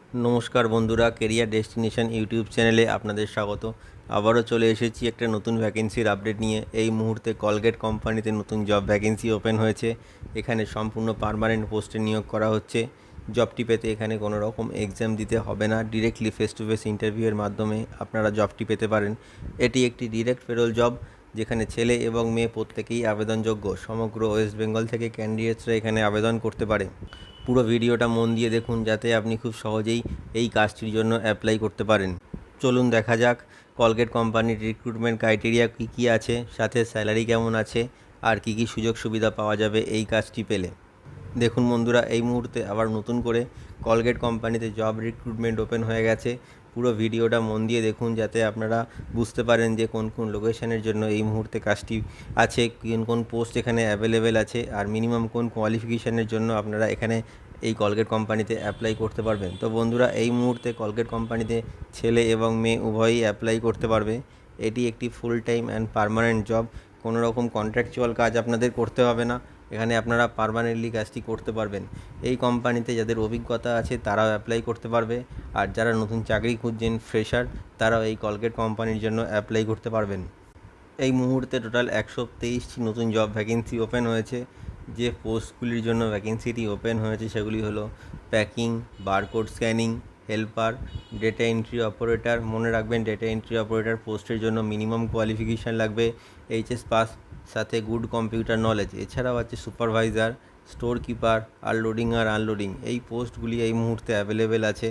নমস্কার বন্ধুরা, career destination YouTube চ্যানেলে আপনাদের স্বাগত। আবারও চলে এসেছি একটা নতুন ভ্যাকেন্সির আপডেট নিয়ে। এই মুহূর্তে কলগেট কোম্পানিতে নতুন জব ভ্যাকেন্সি ওপেন হয়েছে। এখানে সম্পূর্ণ পার্মানেন্ট পোস্টে নিয়োগ করা হচ্ছে। জবটি পেতে এখানে কোনো রকম এক্সাম দিতে হবে না, ডিরেক্টলি ফেস টু ফেস ইন্টারভিউয়ের মাধ্যমে আপনারা জবটি পেতে পারেন। এটি একটি ডিরেক্ট পেরোল জব, যেখানে ছেলে এবং মেয়ে প্রত্যেকেই আবেদনযোগ্য। সমগ্র ওয়েস্ট বেঙ্গল থেকে ক্যান্ডিডেটসরা এখানে আবেদন করতে পারে। পুরো ভিডিওটা মন দিয়ে দেখুন, যাতে আপনি খুব সহজেই এই কাজটির জন্য অ্যাপ্লাই করতে পারেন। চলুন দেখা যাক কলগেট কোম্পানির রিক্রুটমেন্ট ক্রাইটেরিয়া কী কী আছে, সাথে স্যালারি কেমন আছে, আর কী কী সুযোগ সুবিধা পাওয়া যাবে এই কাজটি পেলে। দেখুন বন্ধুরা, এই মুহূর্তে আবার নতুন করে কলগেট কোম্পানিতে জব রিক্রুটমেন্ট ওপেন হয়ে গেছে। পুরো ভিডিওটা মন দিয়ে দেখুন, যাতে আপনারা বুঝতে পারেন যে কোন কোন লোকেশনের জন্য এই মুহূর্তে কাজটি আছে, কোন কোন পোস্ট এখানে অ্যাভেলেবেল আছে, আর মিনিমাম কোন কোয়ালিফিকেশানের জন্য আপনারা এখানে এই কলগেট কোম্পানিতে অ্যাপ্লাই করতে পারবেন। তো বন্ধুরা, এই মুহূর্তে কলগেট কোম্পানিতে ছেলে এবং মেয়ে উভয়ই অ্যাপ্লাই করতে পারবে। এটি একটি full time and permanent job. কোনো রকম কন্ট্রাকচুয়াল কাজ আপনাদের করতে হবে না, এখানে আপনারা পার্মানেন্টলি কাজটি করতে পারবেন। এই কোম্পানিতে যাদের অভিজ্ঞতা আছে তারাও অ্যাপ্লাই করতে পারবে, আর যারা নতুন চাকরি খুঁজছেন, ফ্রেশার, তারাও এই কলগেট কোম্পানির জন্য অ্যাপ্লাই করতে পারবেন। এই মুহূর্তে টোটাল 123টি নতুন জব ভ্যাকেন্সি ওপেন হয়েছে। যে পোস্টগুলির জন্য ভ্যাকেন্সিটি ওপেন হয়েছে সেগুলি হলো packing, barcode scanning, helper, data entry operator. মনে রাখবেন, ডেটা এন্ট্রি অপারেটর পোস্টের জন্য মিনিমাম কোয়ালিফিকেশান লাগবে এইচএস পাস, সাথে গুড কম্পিউটার নলেজ। এছাড়াও আছে সুপারভাইজার, স্টোর কিপার, আর লোডিং আর আনলোডিং। এই পোস্টগুলি এই মুহূর্তে অ্যাভেলেবেল আছে।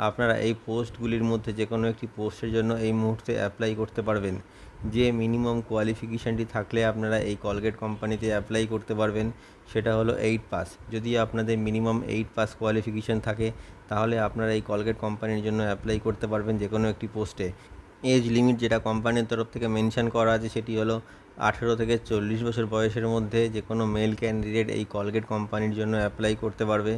আপনারা এই পোস্টগুলির মধ্যে যে কোনো একটি পোস্টের জন্য এই মুহূর্তে অ্যাপ্লাই করতে পারবেন। যে মিনিমাম কোয়ালিফিকেশানটি থাকলে আপনারা এই কলগেট কোম্পানিতে অ্যাপ্লাই করতে পারবেন, সেটা হলো 8 পাস। যদি আপনাদের মিনিমাম 8 পাস কোয়ালিফিকেশান থাকে, তাহলে আপনারা এই কলগেট কোম্পানির জন্য অ্যাপ্লাই করতে পারবেন যে কোনো একটি পোস্টে। এজ লিমিট যেটা কোম্পানির তরফ থেকে মেনশন করা আছে সেটি হলো 18 থেকে 40 বছর বয়সের মধ্যে যে কোনো মেল ক্যান্ডিডেট এই কলগেট কোম্পানির জন্য অ্যাপ্লাই করতে পারবে,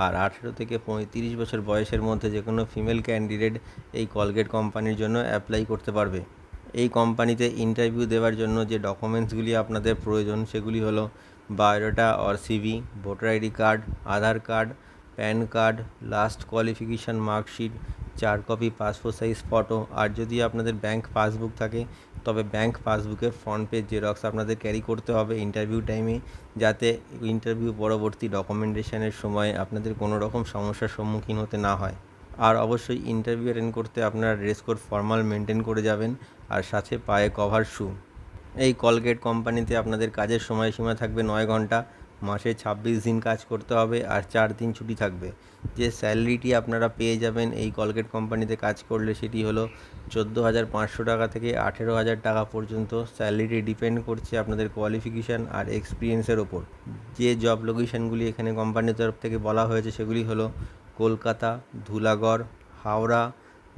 আর 18 থেকে 35 বছর বয়সের মধ্যে যে কোনো ফিমেল ক্যান্ডিডেট এই কলগেট কোম্পানির জন্য অ্যাপ্লাই করতে পারবে। এই কোম্পানিতে ইন্টারভিউ দেওয়ার জন্য যে ডকুমেন্টসগুলি আপনাদের প্রয়োজন সেগুলি হলো biodata or CV, voter ID card, Aadhaar card, PAN card, last qualification marksheet, 4 copy passport size photo, আর যদি আপনাদের ব্যাংক পাসবুক থাকে তবে ব্যাংক পাসবুকের ফ্রন্ট পেজ জেরক্স আপনাদের ক্যারি করতে হবে ইন্টারভিউ টাইমে, যাতে ইন্টারভিউ পরবর্তী ডকুমেন্টেশনের সময় আপনাদের কোনো রকম সমস্যার সম্মুখীন হতে না হয়। আর অবশ্যই ইন্টারভিউ অ্যাটেন্ড করতে আপনারা ড্রেস কোড ফর্মাল মেনটেন করে যাবেন, আর সাথে পায়ে কভার শু। এই কলগেট কোম্পানিতে আপনাদের কাজের সময়সীমা থাকবে 9 ঘন্টা, মাসে 26 দিন কাজ করতে হবে, আর 4 দিন ছুটি থাকবে। যে স্যালারিটি আপনারা পেয়ে যাবেন এই কলগেট কোম্পানিতে কাজ করলে সেটি হলো 14,500 টাকা থেকে 18,000 টাকা পর্যন্ত। স্যালারিটি ডিপেন্ড করছে আপনাদের কোয়ালিফিকেশান আর এক্সপিরিয়েন্সের ওপর। যে জব লোকেশানগুলি এখানে কোম্পানির তরফ থেকে বলা হয়েছে সেগুলি হলো কলকাতা, ধুলাগড়, হাওড়া,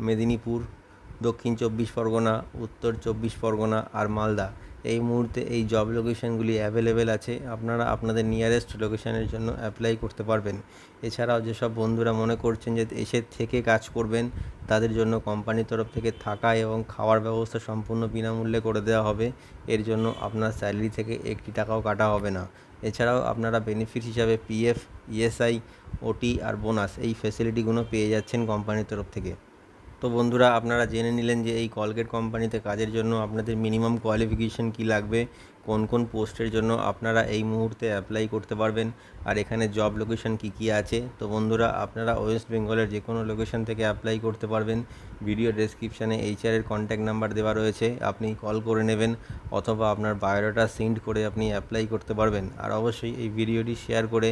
মেদিনীপুর, দক্ষিণ 24 পরগনা, উত্তর 24 পরগনা, আর মালদা। এই মুহূর্তে এই জব লোকেশানগুলি অ্যাভেলেবেল আছে। আপনারা আপনাদের নিয়ারেস্ট লোকেশানের জন্য অ্যাপ্লাই করতে পারবেন। এছাড়াও যেসব বন্ধুরা মনে করছেন যে এসে থেকে কাজ করবেন, তাদের জন্য কোম্পানির তরফ থেকে থাকা এবং খাওয়ার ব্যবস্থা সম্পূর্ণ বিনামূল্যে করে দেওয়া হবে। এর জন্য আপনার স্যালারি থেকে 1 টাকাও কাটা হবে না। এছাড়াও আপনারা বেনিফিট হিসাবে পিএফ, ইএসআই, ওটি আর বোনাস এই ফেসিলিটিগুলো পেয়ে যাচ্ছেন কোম্পানির তরফ থেকে। তো বন্ধুরা, আপনারা জেনে নিলেন যে এই কলগেট কোম্পানিতে কাজের জন্য আপনাদের মিনিমাম কোয়ালিফিকেশান কী লাগবে, কোন কোন পোস্টের জন্য আপনারা এই মুহূর্তে অ্যাপ্লাই করতে পারবেন, আর এখানে জব লোকেশান কী কী আছে। তো বন্ধুরা, আপনারা ওয়েস্ট বেঙ্গলের যে কোনো লোকেশান থেকে অ্যাপ্লাই করতে পারবেন। ভিডিও ডেসক্রিপশানে এইচআরের কন্ট্যাক্ট নাম্বার দেওয়া রয়েছে, আপনি কল করে নেবেন, অথবা আপনার বায়োডাটা সেন্ড করে আপনি অ্যাপ্লাই করতে পারবেন। আর অবশ্যই এই ভিডিওটি শেয়ার করে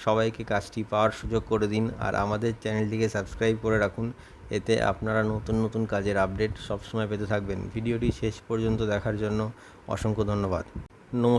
সবাইকে কাজটি পাওয়ার সুযোগ করে দিন, আর আমাদের চ্যানেলটিকে সাবস্ক্রাইব করে রাখুন। এতে আপনারা নতুন নতুন কাজের আপডেট সবসময় পেতে থাকবেন। ভিডিওটি শেষ পর্যন্ত দেখার জন্য অসংখ্য ধন্যবাদ। নমস্কার।